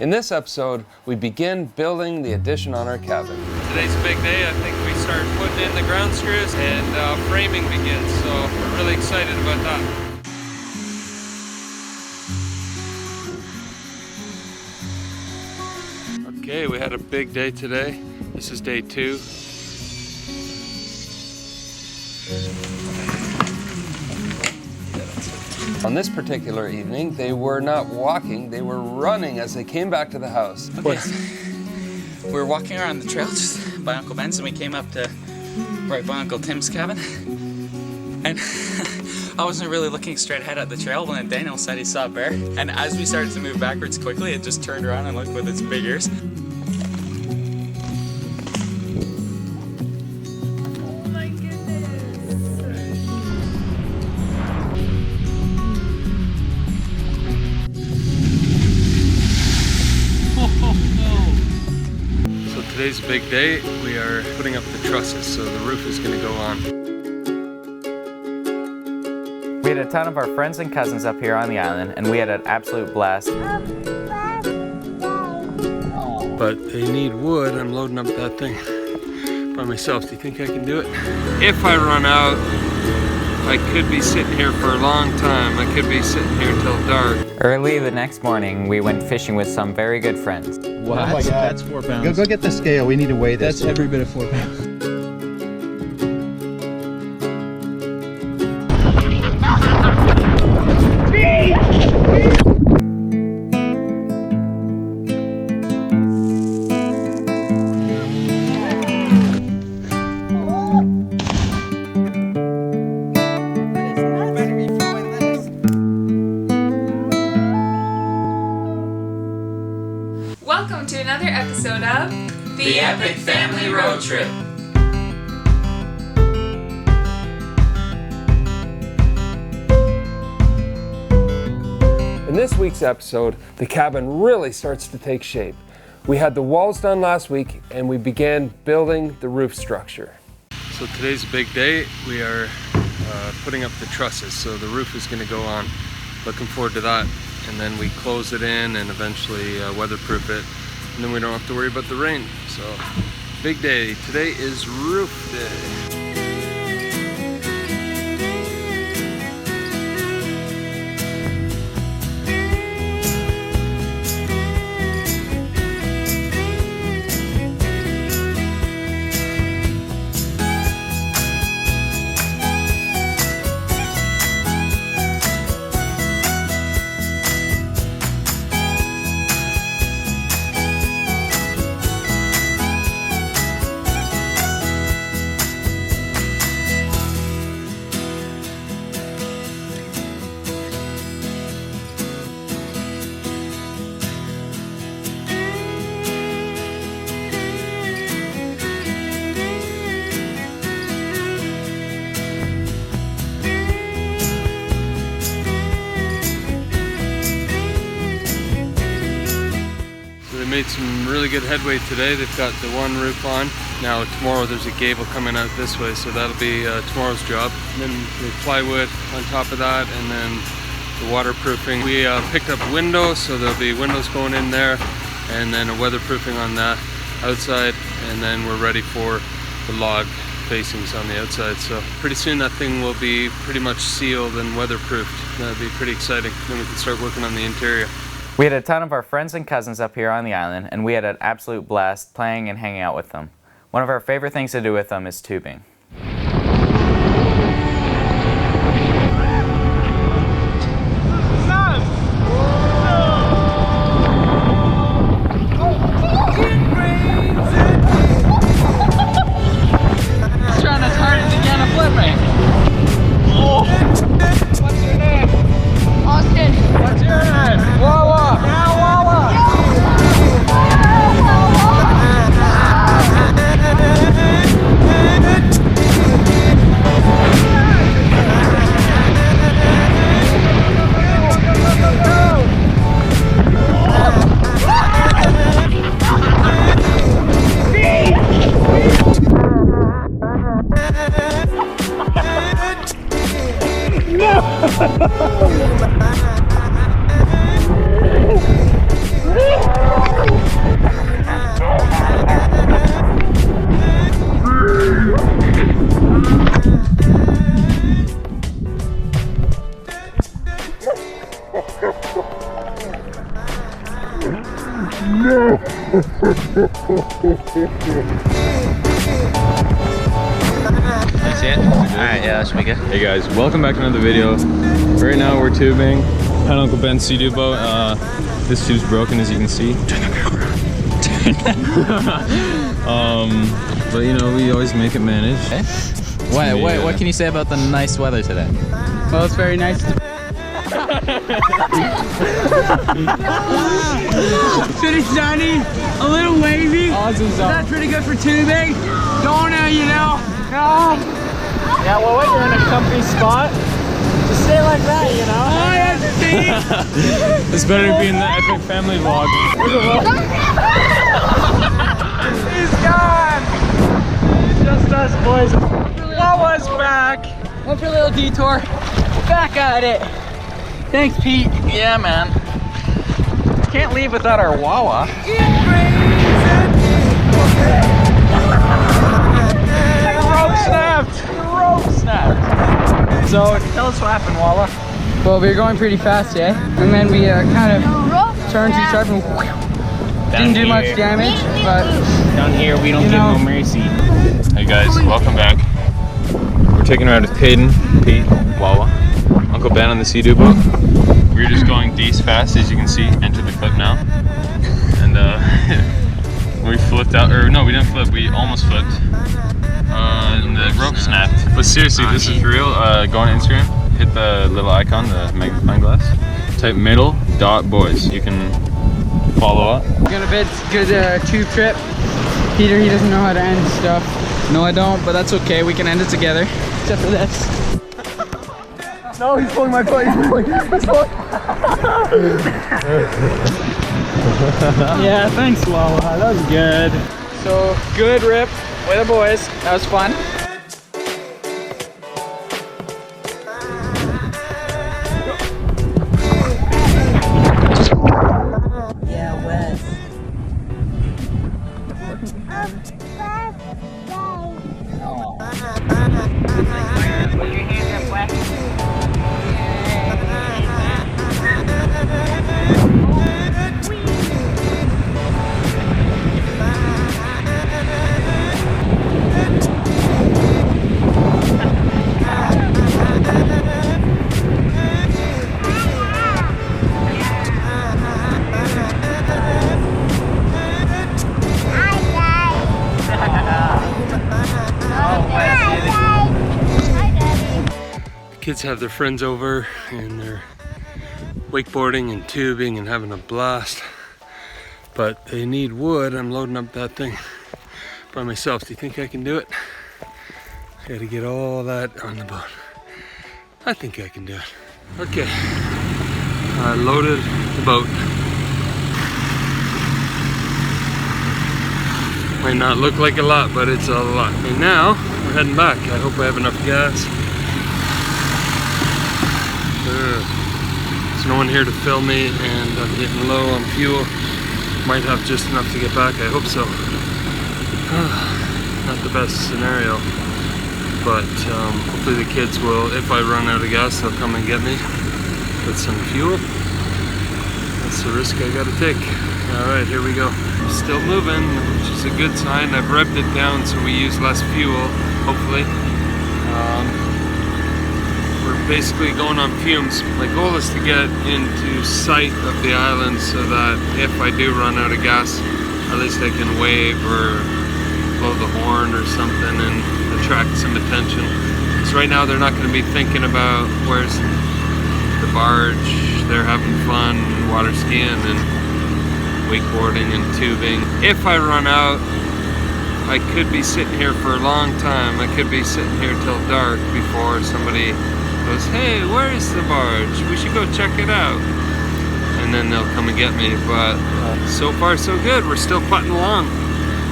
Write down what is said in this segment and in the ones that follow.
In this episode, we begin building the addition on our cabin. Today's a big day. I think we start putting in the ground screws and framing begins, so we're really excited about that. Okay, we had a big day today. This is day 2. On this particular evening, they were not walking, they were running as they came back to the house. Okay, so we were walking around the trail just by Uncle Ben's, and we came up to right by Uncle Tim's cabin. And I wasn't really looking straight ahead at the trail when Daniel said he saw a bear. And as we started to move backwards quickly, it just turned around and looked with its big ears. Today's a big day. We are putting up the trusses, so the roof is going to go on. We had a ton of our friends and cousins up here on the island, and we had an absolute blast. But they need wood. I'm loading up that thing by myself. Do you think I can do it? If I run out, I could be sitting here for a long time. I could be sitting here till dark. Early the next morning, we went fishing with some very good friends. What? Oh my God. That's 4 pounds. Go get the scale. We need to weigh this. That's every bit of 4 pounds. Welcome to another episode of The Epic Family Road Trip. In this week's episode, the cabin really starts to take shape. We had the walls done last week and we began building the roof structure. So today's a big day. We are putting up the trusses, so the roof is going to go on. Looking forward to that. And then we close it in and eventually weatherproof it. And then we don't have to worry about the rain. So, big day. Today is roof day. Made some really good headway today. They've got the one roof on. Now tomorrow there's a gable coming out this way, so that'll be tomorrow's job. And then the plywood on top of that, and then the waterproofing. We picked up windows, so there'll be windows going in there, and then a weatherproofing on the outside, and then we're ready for the log facings on the outside. So pretty soon that thing will be pretty much sealed and weatherproofed. That'll be pretty exciting. Then we can start working on the interior. We had a ton of our friends and cousins up here on the island, and we had an absolute blast playing and hanging out with them. One of our favorite things to do with them is tubing. Trying as hard as you can to flip me. Oh. What's your name? Austin. What's your name? Wawa. Yeah, Wawa. Yeah. That's it? Alright, yeah, that should be good. Hey guys, welcome back to another video. Right now we're tubing. Had Uncle Ben's Sea-Doo boat. This tube's broken, as you can see. But you know, we always make it manage. Okay. What can you say about the nice weather today? Well, it's very nice. Pretty sunny, a little wavy. Awesome. That's pretty good for tubing. Don't you know? Yeah, well, when you're in a comfy spot, just stay like that, you know? Oh, yes, see? It's better to be in the epic family vlog. He's gone. Just us boys. Wawa's back. Went for a little detour. Back at it. Thanks, Pete. Yeah, man. Can't leave without our Wawa. Rope snapped. So tell us what happened, Wawa. Well, we were going pretty fast, eh? And then we kind of turned to each other and didn't do much damage, but Down here, we don't give no mercy. Hey guys, welcome back. We're taking a ride with Caden, Pete, Wawa, Uncle Ben on the Sea-Doo boat. We're just going dece fast, as you can see. Enter the clip now. And we flipped out, or no, we didn't flip, we almost flipped. And the rope snapped. But seriously, this is real. Go on Instagram, hit the little icon, the magnifying glass. Type middle.boys. You can follow up. we're gonna bid good tube trip. Peter, he doesn't know how to end stuff. No, I don't, but that's okay. We can end it together. Except for this. No, he's pulling my foot. He's pulling. Yeah, thanks, Wawa. That was good. So, good rip with the boys. That was fun. Kids have their friends over and they're wakeboarding and tubing and having a blast, but they need wood. I'm loading up that thing by myself. Do you think I can do it? I gotta get all that on the boat. I think I can do it. Okay, I loaded the boat. Might not look like a lot, but it's a lot. And now we're heading back. I hope I have enough gas. There's no one here to film me, and I'm getting low on fuel. Might have just enough to get back, I hope so. Not the best scenario, but hopefully the kids will, if I run out of gas, they'll come and get me with some fuel. That's the risk I gotta take. Alright, here we go. Still moving, which is a good sign. I've revved it down so we use less fuel, hopefully. We're basically going on fumes. My goal is to get into sight of the island so that if I do run out of gas, at least I can wave or blow the horn or something and attract some attention. Because right now they're not going to be thinking about where's the barge. They're having fun water skiing and wakeboarding and tubing. If I run out, I could be sitting here for a long time. I could be sitting here till dark before somebody goes, hey, where is the barge? We should go check it out. And then they'll come and get me. But so far so good. We're still putting along.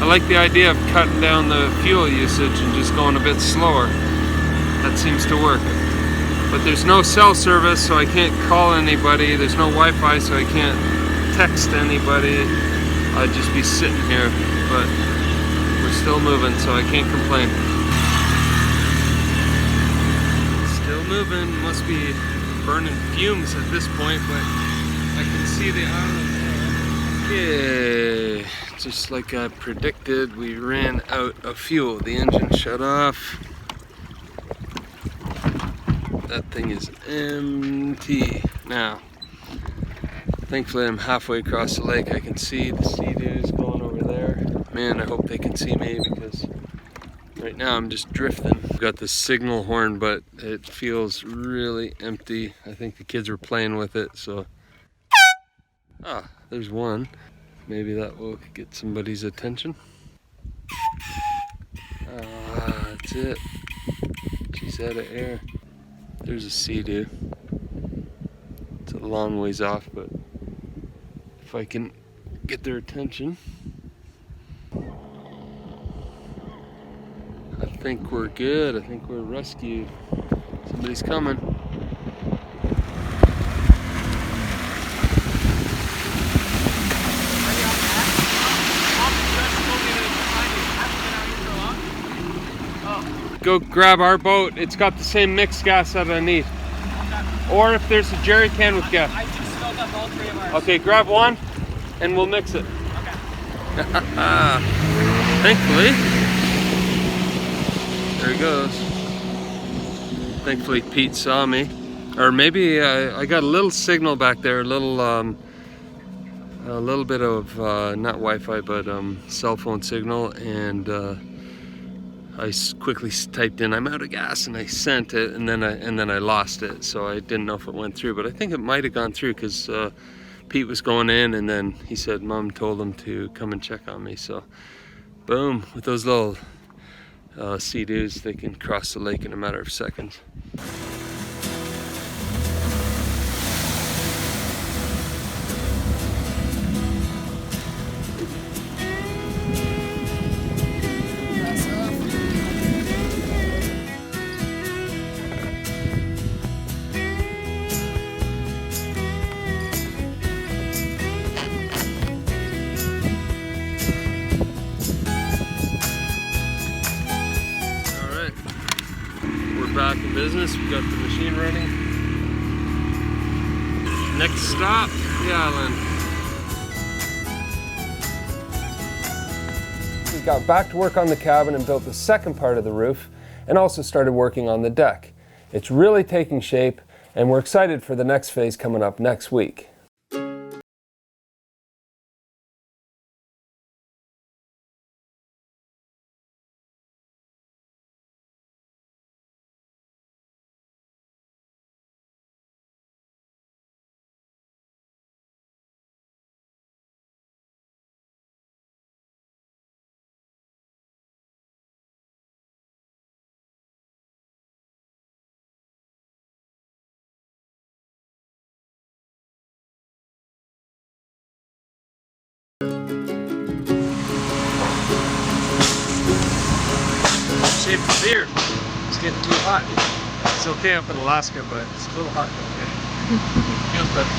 I like the idea of cutting down the fuel usage and just going a bit slower. That seems to work. But there's no cell service, so I can't call anybody. There's no Wi-Fi, so I can't text anybody. I'd just be sitting here. But we're still moving, so I can't complain. Moving, must be burning fumes at this point, but I can see the island there. Okay, just like I predicted, we ran out of fuel. The engine shut off. That thing is empty now. Thankfully, I'm halfway across the lake. I can see the sea-doos going over there. Man, I hope they can see me because right now I'm just drifting. I've got the signal horn, but it feels really empty. I think the kids were playing with it, so. Ah, there's one. Maybe that will get somebody's attention. Ah, that's it. She's out of air. There's a sea-doo. It's a long ways off, but if I can get their attention. I think we're good. I think we're rescued. Somebody's coming. Go grab our boat. It's got the same mixed gas that I need. Or if there's a jerry can with gas. I just filled up all 3 of ours. Okay, grab one and we'll mix it. Okay. Thankfully, there he goes. Thankfully Pete saw me. Or maybe I got a little signal back there, a little bit of, not Wi-Fi, but cell phone signal, and I quickly typed in "I'm out of gas" and I sent it, and then I lost it, so I didn't know if it went through, but I think it might have gone through because Pete was going in, and then he said Mom told him to come and check on me. So boom, with those little sea-doos, they can cross the lake in a matter of seconds. Back in business, we got the machine running. Next stop, the island. We got back to work on the cabin and built the second part of the roof, and also started working on the deck. It's really taking shape, and we're excited for the next phase coming up next week. Save the beer. It's getting too hot. It's okay up in Alaska, but it's a little hot down here. Feels better.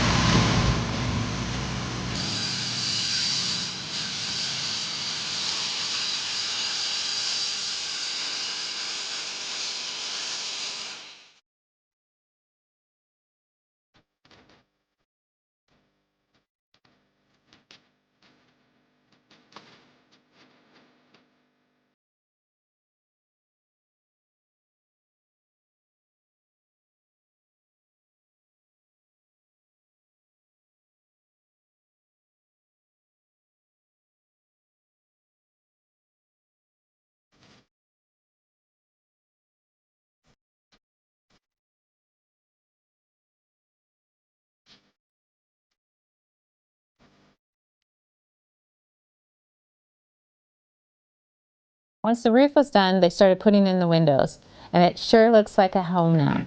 Once the roof was done, they started putting in the windows, and it sure looks like a home now.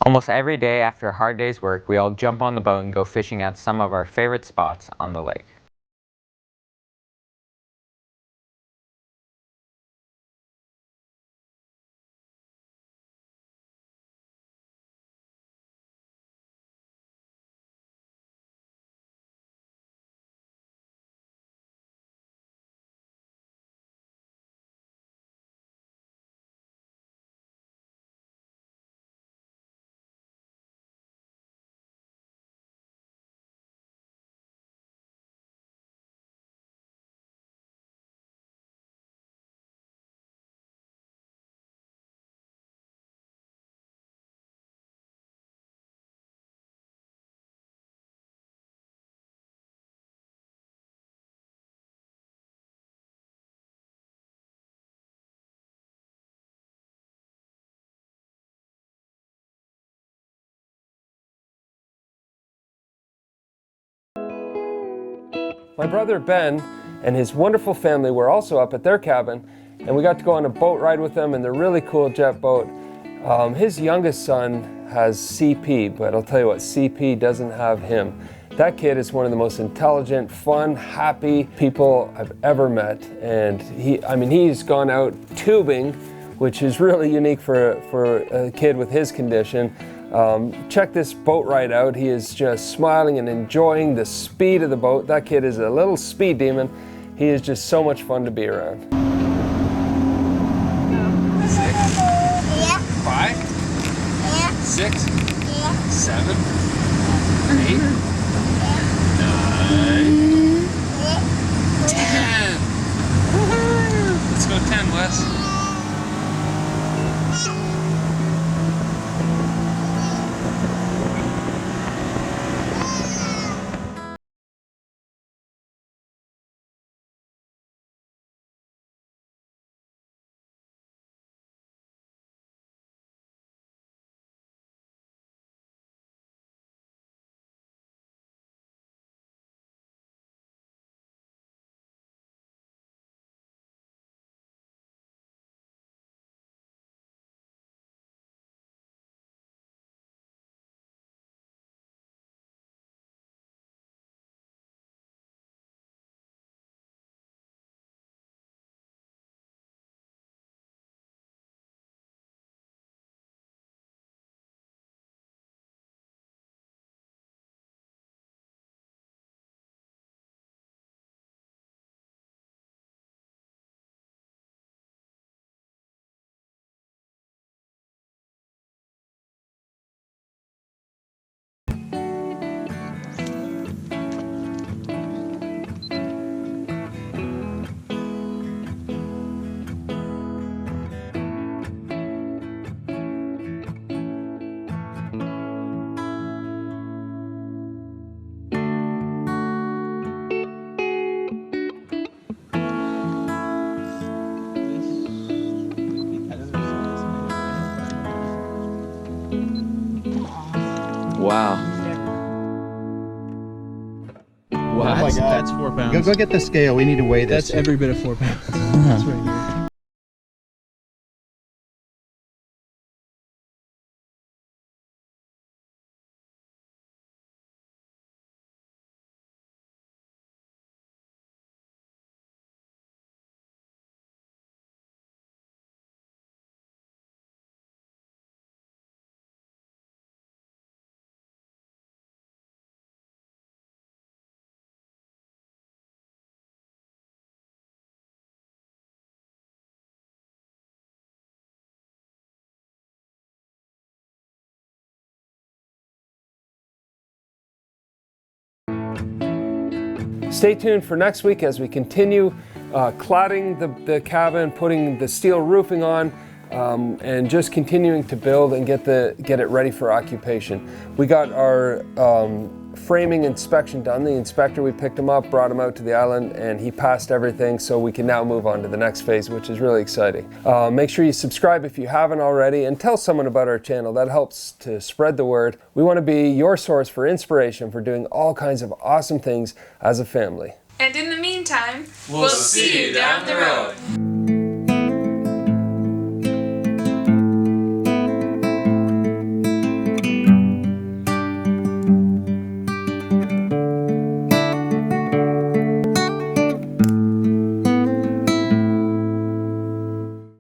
Almost every day after a hard day's work, we all jump on the boat and go fishing at some of our favorite spots on the lake. My brother Ben and his wonderful family were also up at their cabin, and we got to go on a boat ride with them in their really cool jet boat. His youngest son has CP, but I'll tell you what, CP doesn't have him. That kid is one of the most intelligent, fun, happy people I've ever met, and he's gone out tubing, which is really unique for a kid with his condition. Check this boat ride out. He is just smiling and enjoying the speed of the boat. That kid is a little speed demon. He is just so much fun to be around. 5, 6, 7, 8, 9, 10. Let's go 10, Wes. Wow. Wow, that's 4 pounds. Go get the scale. We need to weigh this. That's every bit of 4 pounds. That's right here. Stay tuned for next week as we continue cladding the cabin, putting the steel roofing on, and just continuing to build and get it ready for occupation. We got our framing inspection done. The inspector, we picked him up, brought him out to the island, and he passed everything, so we can now move on to the next phase, which is really exciting. Make sure you subscribe if you haven't already, and tell someone about our channel. That helps to spread the word. We want to be your source for inspiration for doing all kinds of awesome things as a family. And in the meantime, we'll see you down the road.